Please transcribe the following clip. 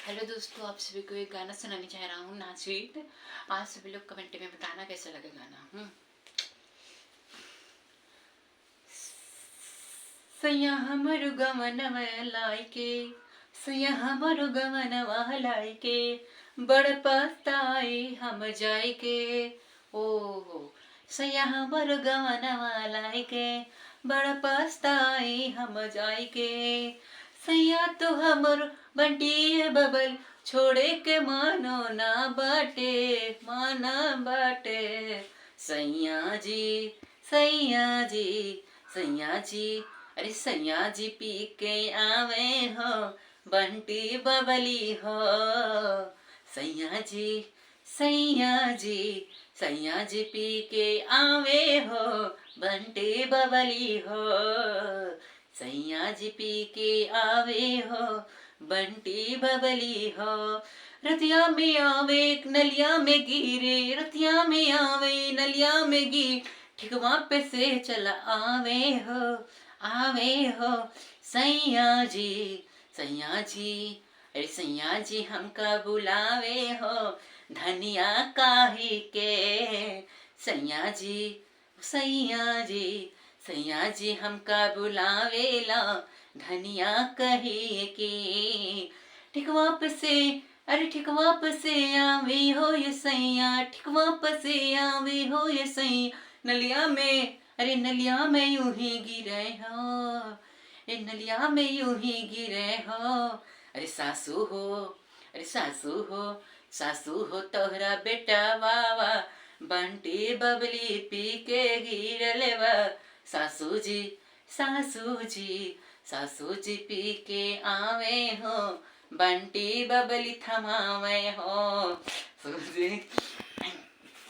Hello दोस्तों, आप सभी को एक गाना सुनाने चाह रहा हूँ नाचवीत। आप सभी लोग कमेंट में बताना कैसा लगे गाना। सैया हमर गमनवा लाइके, सैया हमर गमनवा लाइके, बड़ पछताई हम जाइके। ओ सैया हमर गमनवा लाइके, बड़ पछताई हम जाइके। सैया तो हमर बंटी बबल, छोड़े के मानो ना बाटे, माना बाटे। सैया जी, सैया जी, सैया जी, अरे सैया जी पी के आवे हो, बंटी बबली हो। सैया जी, सैया जी, सैया जी पी के आवे हो, बंटी बबली हो। सैया जी पी के आवे हो, बंटी बबली हो। रतिया में आवे नलिया में गिरे, रतिया में आवे नलिया में गिर, ठीक वहाँ पे से चला आवे हो, आवे हो। सैया जी, सैया जी, अरे सैया जी हमका बुलावे हो, धनिया काहे के। सैया जी, सैया जी, सैया जी हमका बुलावेला, धनिया कहे के। ठीक वापस से, अरे ठीक वापस से आवे हो ये सैया, ठीक वापस से आवे हो ये सैया। नलिया में, अरे नलिया में यूं ही गिरे हो, ए नलिया में यूं ही गिरे हो। अरे सासू हो, अरे सासू हो, सासू हो तोहरा बेटा बाबा, बंटी बबली पी के गिरले बा। सासू जी, सासू जी, सासू जी पी के आवे हो, बंटी बबली थमावे हो। सासू जी